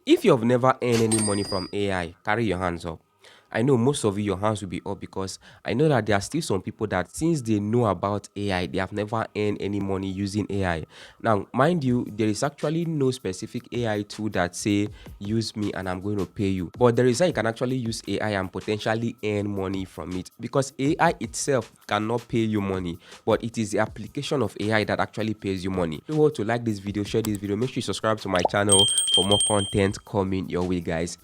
If you have never earned any money from AI, carry your hands up. I know most of you, your hands will be up because I know that there are still some people that since they know about AI, they have never earned any money using AI. Now, mind you, there is actually no specific AI tool that say use me and I'm going to pay you. But there is how you can actually use AI and potentially earn money from it because AI itself cannot pay you money, but it is the application of AI that actually pays you money. If you want to like this video, share this video, make sure you subscribe to my channel for more content coming your way, guys.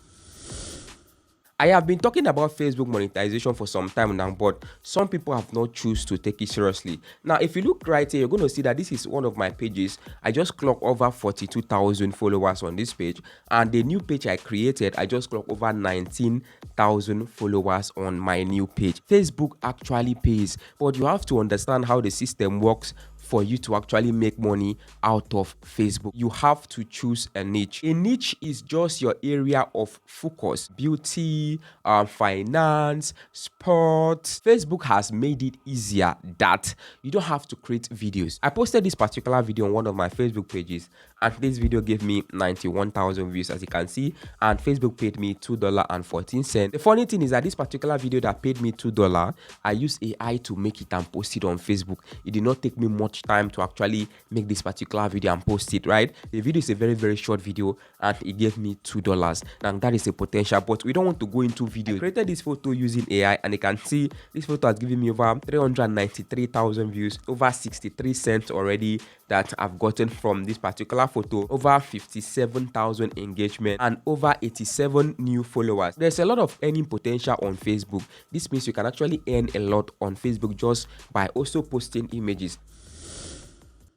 I have been talking about Facebook monetization for some time now, but some people have not choose to take it seriously. Now, if you look right here, you're going to see that this is one of my pages. I just clocked over 42,000 followers on this page, and the new page I created, I just clocked over 19,000 followers on my new page. Facebook actually pays, but you have to understand how the system works for you to actually make money out of Facebook. You have to choose a niche. A niche is just your area of focus. Beauty, finance, sports. Facebook has made it easier that you don't have to create videos. I posted this particular video on one of my Facebook pages, and this video gave me 91,000 views, as you can see, and Facebook paid me $2.14. The funny thing is that this particular video that paid me $2, I used AI to make it and post it on Facebook. It did not take me much time to actually make this particular video and post it, right? The video is a very short video and it gave me $2. Now that is a potential, but we don't want to go into video. I created this photo using AI, and you can see this photo has given me over 393,000 views, over 63 cents already that I've gotten from this particular photo, over 57,000 engagement, and over 87 new followers. There's a lot of earning potential on Facebook. This means you can actually earn a lot on Facebook just by also posting images.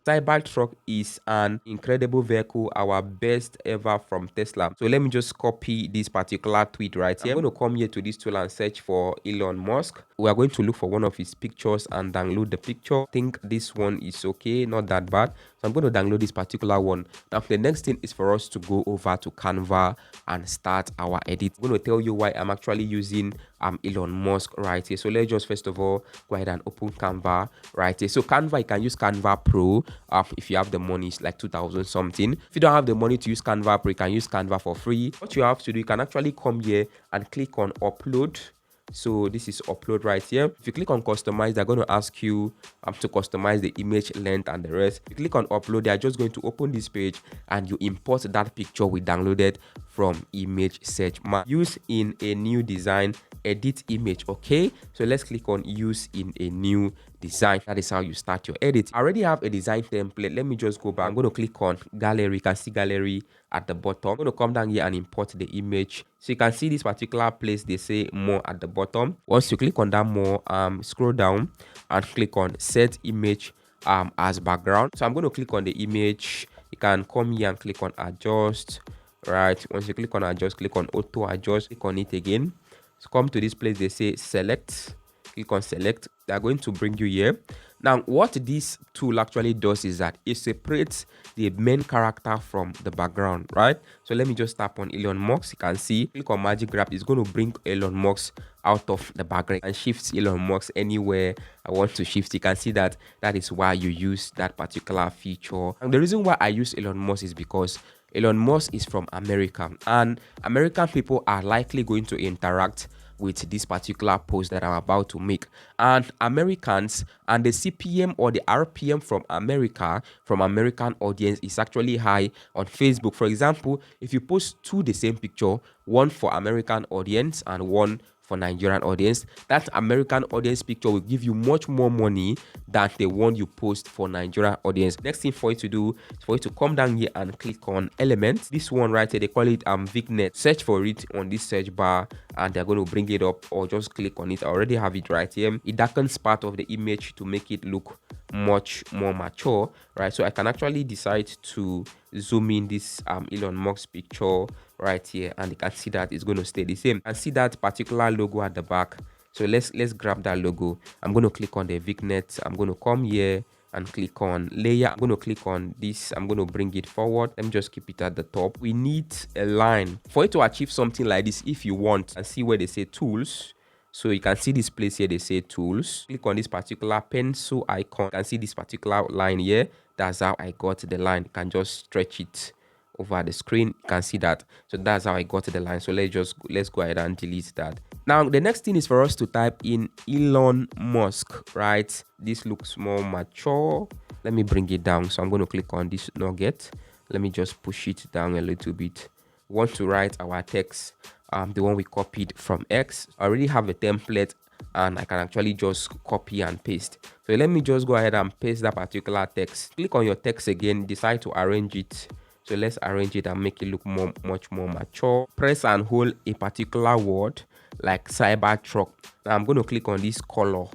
Cybertruck is an incredible vehicle, our best ever from Tesla. So let me just copy this particular tweet right here. I'm going to come here to this tool and search for Elon Musk. We are going to look for one of his pictures and download the picture. I think this one is okay, not that bad. So I'm going to download this particular one. Now the next thing is for us to go over to Canva and start our edit. I'm going to tell you why I'm actually using Elon Musk right here. So let's just first of all go ahead and open Canva right here. So Canva, you can use Canva Pro if you have the money. It's like 2,000 something. If you don't have the money to use Canva Pro, you can use Canva for free. What you have to do, you can actually come here and click on upload. So this is upload right here. If you click on customize, they're going to ask you to customize the image length and the rest. If you click on upload, they are just going to open this page and you import that picture we downloaded from image search. Use in a new design, edit image. Okay, so let's click on use in a new design. That is how you start your edit. I already have a design template. Let me just go back. I'm going to click on gallery. You can see gallery at the bottom. I'm going to come down here and import the image. So you can see this particular place, they say more at the bottom. Once you click on that more, scroll down and click on set image as background. So I'm going to click on the image. You can come here and click on adjust. Right, once you click on adjust, click on auto adjust, click on it again. So come to this place, they say select. Click on select. They are going to bring you here. Now what this tool actually does is that it separates the main character from the background, right? So let me just tap on Elon Musk. You can see, click on magic grab. It's going to bring Elon Musk out of the background and shift Elon Musk anywhere I want to shift. You can see that is why you use that particular feature. And the reason why I use Elon Musk is because Elon Musk is from America, and American people are likely going to interact with this particular post that I'm about to make. And Americans and the CPM or the RPM from America, from American audience, is actually high on Facebook. For example, if you post two the same picture, one for American audience and one for Nigerian audience, that American audience picture will give you much more money than the one you post for Nigerian audience. Next thing for you to do is for you to come down here and click on elements. This one right here, they call it Vignet. Search for it on this search bar and they're going to bring it up, or just click on it. I already have it right here. It darkens part of the image to make it look much more mature, right? So I can actually decide to zoom in this Elon Musk picture right here, and you can see that it's going to stay the same. And see that particular logo at the back. So let's grab that logo. I'm going to click on the Vignet. I'm going to come here and click on layer. I'm going to click on this. I'm going to bring it forward. Let me just keep it at the top. We need a line for you to achieve something like this. If you want, and see where they say tools. So you can see this place here, they say tools. Click on this particular pencil icon. You can see this particular line here. That's how I got the line. You can just stretch it over the screen. You can see that. So that's how I got to the line. So let's go ahead and delete that. Now the next thing is for us to type in Elon Musk, right? This looks more mature. Let me bring it down. So I'm going to click on this nugget. Let me just push it down a little bit. We want to write our text, the one we copied from X. I already have a template and I can actually just copy and paste. So let me just go ahead and paste that particular text. Click on your text again, decide to arrange it. So let's arrange it and make it look much more mature. Press and hold a particular word like Cybertruck. Now I'm going to click on this color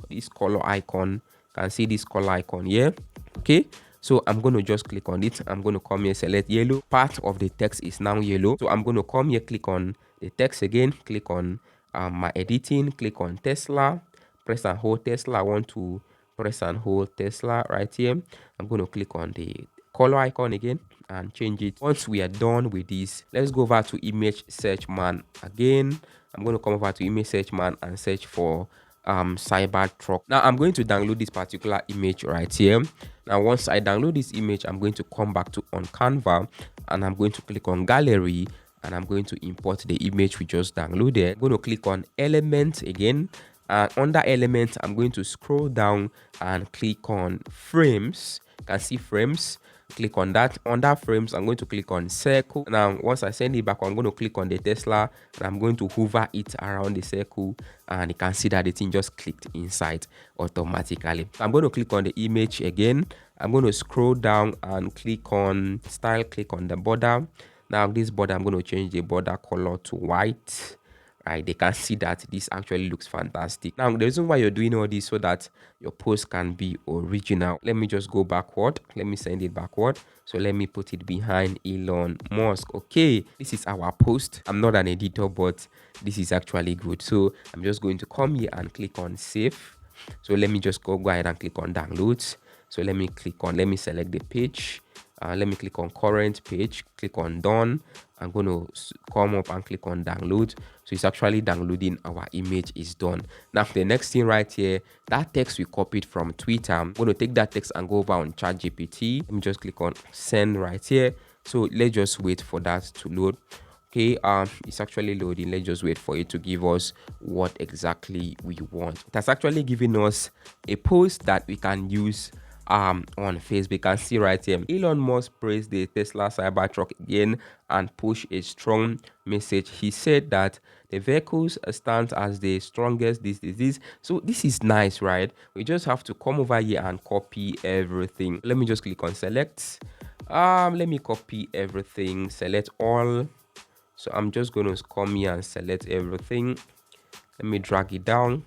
icon. You can see this color icon here. Okay, so I'm going to just click on it. I'm going to come here, select yellow. Part of the text is now yellow. So I'm going to come here, click on the text again, click on my editing, click on Tesla, press and hold Tesla. I want to press and hold Tesla right here. I'm going to click on the color icon again and change it. Once we are done with this, let's go over to image search man again. I'm going to come over to image search man and search for Cybertruck. Now I'm going to download this particular image right here. Now once I download this image, I'm going to come back to on Canva and I'm going to click on gallery and I'm going to import the image we just downloaded. I'm going to click on element again, and under element I'm going to scroll down and click on frames. You can see frames. Click on that. Under frames I'm going to click on circle. Now once I send it back, I'm going to click on the Tesla and I'm going to hover it around the circle and you can see that the thing just clicked inside automatically. I'm going to click on the image again. I'm going to scroll down and click on style, click on the border. Now this border, I'm going to change the border color to white. Right, they can see that this actually looks fantastic. Now the reason why you're doing all this so that your post can be original. Let me just go backward. Let me send it backward. So let me put it behind Elon Musk. Okay, this is our post. I'm not an editor, but this is actually good. So I'm just going to come here and click on save. So let me just go ahead and click on downloads. So let me select the page. Let me click on current page, click on done. I'm going to come up and click on download. So it's actually downloading. Our image is done. Now the next thing right here, that text we copied from Twitter, I'm going to take that text and go over on ChatGPT. Let me just click on send right here. So let's just wait for that to load. Okay, it's actually loading. Let's just wait for it to give us what exactly we want. It has actually given us a post that we can use on Facebook. You can see right here, Elon Musk praised the Tesla Cybertruck again and pushed a strong message. He said that the vehicles stand as the strongest this. So this is nice, right? We just have to come over here and copy everything. Let me just click on select. Let me copy everything, select all. So I'm just going to come here and select everything. Let me drag it down.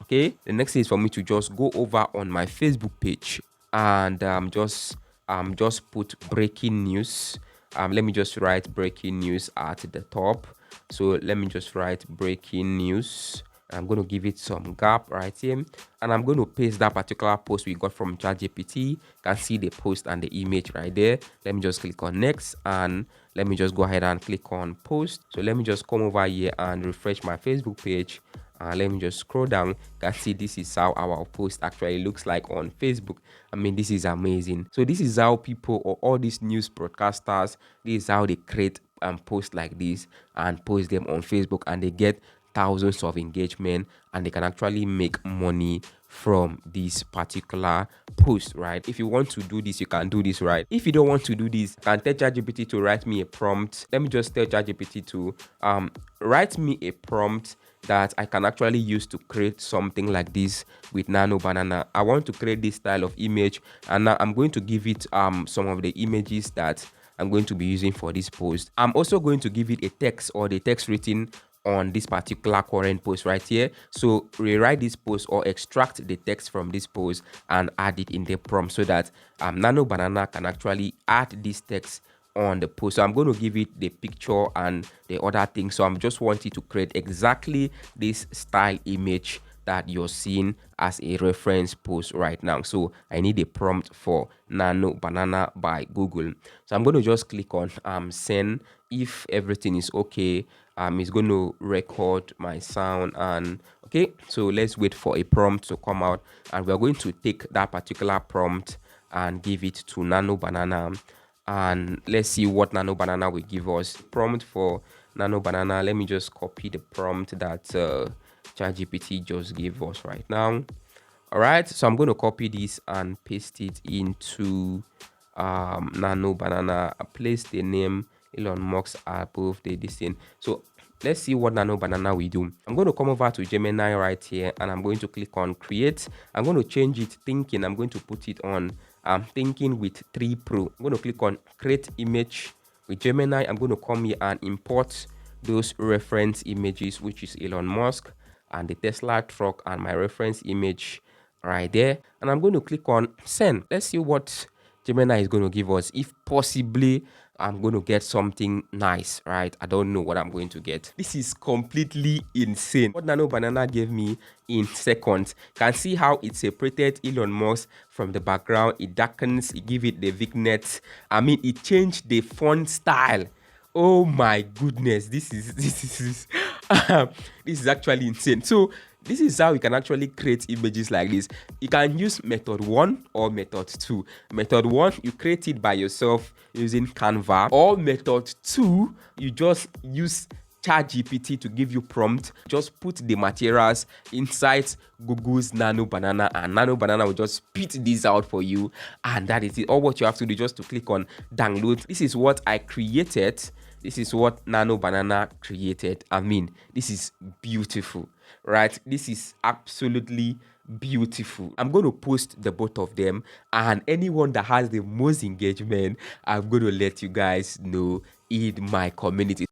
Okay, the next thing is for me to just go over on my Facebook page and just put breaking news. Let me just write breaking news at the top. So let me just write breaking news. I'm going to give it some gap right here and I'm going to paste that particular post we got from ChatGPT. You can see the post and the image right there. Let me just click on next and let me just go ahead and click on post. So let me just come over here and refresh my Facebook page. Let me just scroll down. You can see this is how our post actually looks like on Facebook. I mean, this is amazing. So this is how people or all these news broadcasters, this is how they create and post like this and post them on Facebook and they get thousands of engagement and they can actually make money from this particular post, right? If you want to do this, you can do this, right? If you don't want to do this, you can tell ChatGPT to write me a prompt. Let me just tell ChatGPT to write me a prompt that I can actually use to create something like this with Nano Banana. I want to create this style of image and now I'm going to give it some of the images that I'm going to be using for this post. I'm also going to give it a text or the text written on this particular current post right here. So rewrite this post or extract the text from this post and add it in the prompt so that Nano Banana can actually add this text on the post. So I'm going to give it the picture and the other things. So I'm just wanting to create exactly this style image that you're seeing as a reference post right now. So I need a prompt for Nano Banana by Google. So I'm going to just click on send. If everything is okay, it's going to record my sound and okay. So let's wait for a prompt to come out and we're going to take that particular prompt and give it to Nano Banana and let's see what Nano Banana will give us. Prompt for Nano Banana. Let me just copy the prompt that ChatGPT just gave us right now. All right, so I'm going to copy this and paste it into Nano Banana. I place the name Elon Musk above the this thing. So let's see what Nano Banana will do. I'm going to come over to Gemini right here, and I'm going to click on create. I'm going to change it thinking. I'm going to put it on thinking with 3 Pro. I'm going to click on create image with Gemini. I'm going to come here and import those reference images, which is Elon Musk and the Tesla truck and my reference image right there. And I'm going to click on send. Let's see what Gemini is going to give us. If possibly I'm going to get something nice, right? I don't know what I'm going to get. This is completely insane. What Nano Banana gave me in seconds. Can see how it separated Elon Musk from the background. It darkens, it give it the vignette. I mean, it changed the font style. Oh my goodness, this is this is actually insane. So this is how you can actually create images like this. You can use method 1 or method 2. Method 1, you create it by yourself using Canva, or method 2, you just use ChatGPT to give you prompt. Just put the materials inside Google's Nano Banana, and Nano Banana will just spit this out for you, and that is it. All what you have to do is just to click on download. This is what I created. This is what Nano Banana created. I mean, this is beautiful, right? This is absolutely beautiful. I'm going to post the both of them, and anyone that has the most engagement, I'm going to let you guys know in my community.